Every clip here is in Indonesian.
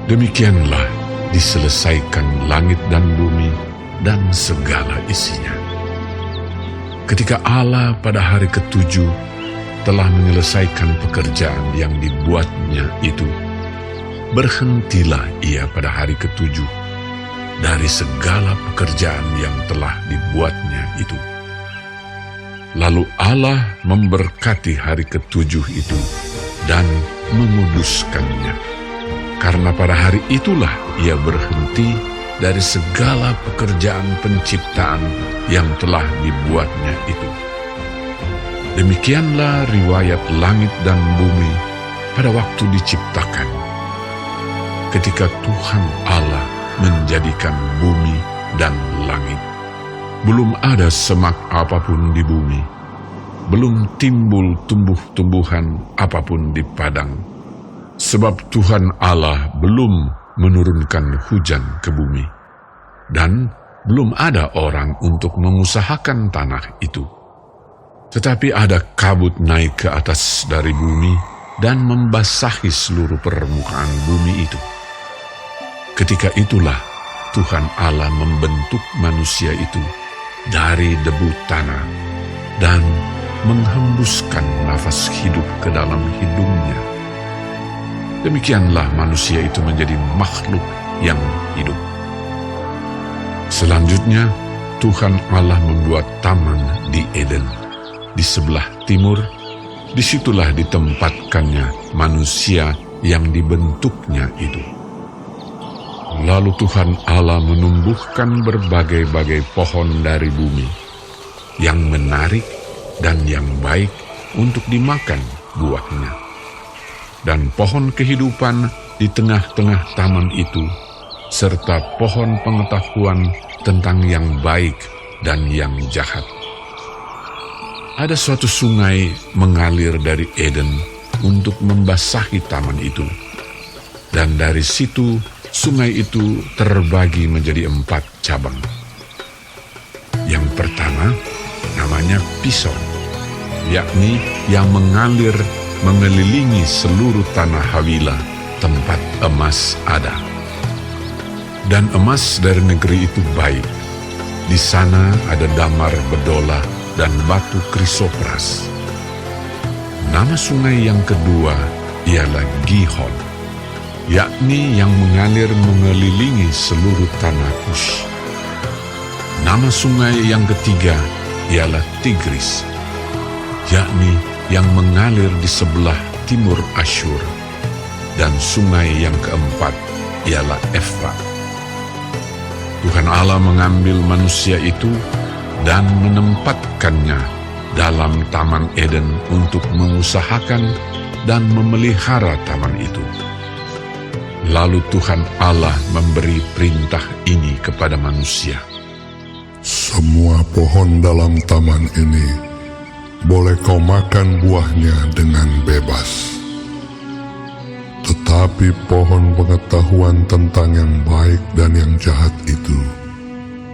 Demikianlah diselesaikan langit dan bumi dan segala isinya. Ketika Allah pada hari ketujuh telah menyelesaikan pekerjaan yang dibuatnya itu, berhentilah ia pada hari ketujuh dari segala pekerjaan yang telah dibuatnya itu. Lalu Allah memberkati hari ketujuh itu dan menguduskannya, karena pada hari itulah ia berhenti dari segala pekerjaan penciptaan yang telah dibuatnya itu. Demikianlah riwayat langit dan bumi pada waktu diciptakan, ketika Tuhan Allah menjadikan bumi dan langit. Belum ada semak apapun di bumi, belum timbul tumbuh-tumbuhan apapun di padang, sebab Tuhan Allah belum menurunkan hujan ke bumi, dan belum ada orang untuk mengusahakan tanah itu. Tetapi ada kabut naik ke atas dari bumi dan membasahi seluruh permukaan bumi itu. Ketika itulah Tuhan Allah membentuk manusia itu dari debu tanah dan menghembuskan nafas hidup ke dalam hidungnya. Demikianlah manusia itu menjadi makhluk yang hidup. Selanjutnya, Tuhan Allah membuat taman di Eden, di sebelah timur. Disitulah ditempatkannya manusia yang dibentuknya itu. Lalu Tuhan Allah menumbuhkan berbagai-bagai pohon dari bumi, yang menarik dan yang baik untuk dimakan buahnya. Dan pohon kehidupan di tengah-tengah taman itu, serta pohon pengetahuan tentang yang baik dan yang jahat. Ada suatu sungai mengalir dari Eden untuk membasahi taman itu, dan dari situ sungai itu terbagi menjadi 4 cabang. Yang pertama namanya Pison, yakni yang mengalir mengelilingi seluruh tanah Hawila, tempat emas ada. Dan emas dari negeri itu baik. Di sana ada damar bedola dan batu krisopras. Nama sungai yang kedua ialah Gihon, yakni yang mengalir mengelilingi seluruh tanah Kush. Nama sungai yang ketiga ialah Tigris, yakni yang mengalir di sebelah timur Asyur, dan sungai yang keempat ialah Efrat. Tuhan Allah mengambil manusia itu dan menempatkannya dalam Taman Eden untuk mengusahakan dan memelihara taman itu. Lalu Tuhan Allah memberi perintah ini kepada manusia. Semua pohon dalam taman ini boleh kau makan buahnya dengan bebas. Tetapi pohon pengetahuan tentang yang baik dan yang jahat itu,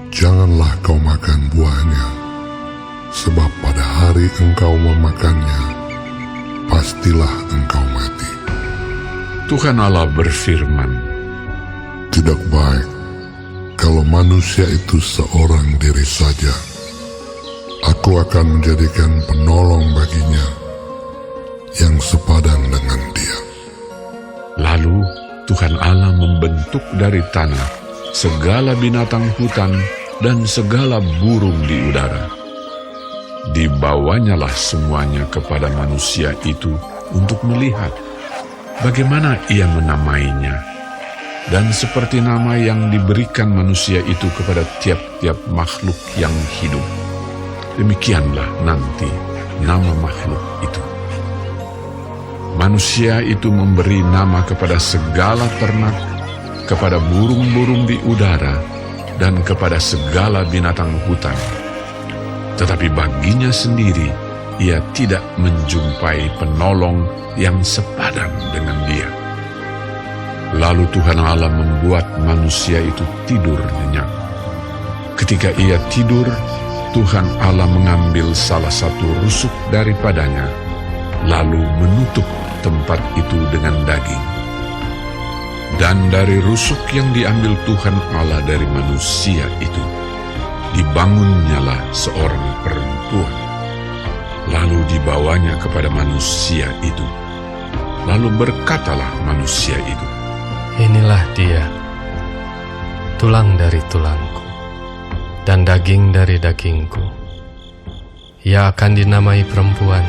janganlah kau makan buahnya, sebab pada hari engkau memakannya, pastilah engkau mati. Tuhan Allah berfirman, Tidak baik kalau manusia itu seorang diri saja. Aku akan menjadikan penolong baginya yang sepadan dengan dia. Lalu Tuhan Allah membentuk dari tanah segala binatang hutan dan segala burung di udara. Dibawanyalah semuanya kepada manusia itu untuk melihat bagaimana ia menamainya. Dan seperti nama yang diberikan manusia itu kepada tiap-tiap makhluk yang hidup, demikianlah nanti nama makhluk itu. Manusia itu memberi nama kepada segala ternak, kepada burung-burung di udara, dan kepada segala binatang hutan. Tetapi baginya sendiri, ia tidak menjumpai penolong yang sepadan dengan dia. Lalu Tuhan Allah membuat manusia itu tidur nyenyak. Ketika ia tidur, Tuhan Allah mengambil salah satu rusuk daripadanya, lalu menutup tempat itu dengan daging. Dan dari rusuk yang diambil Tuhan Allah dari manusia itu, dibangunnyalah seorang perempuan. Lalu dibawanya kepada manusia itu. Lalu berkatalah manusia itu, Inilah dia, tulang dari tulangku, dan daging dari dagingku. Ia akan dinamai perempuan,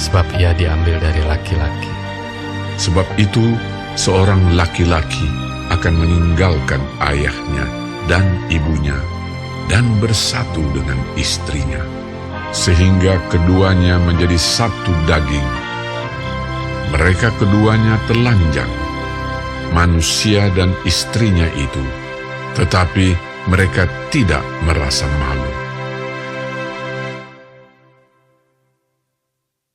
sebab ia diambil dari laki-laki. sebab itu seorang laki-laki akan meninggalkan ayahnya dan ibunya dan bersatu dengan istrinya, sehingga keduanya menjadi satu daging. Mereka keduanya telanjang, manusia dan istrinya itu, tetapi mereka tidak merasa malu.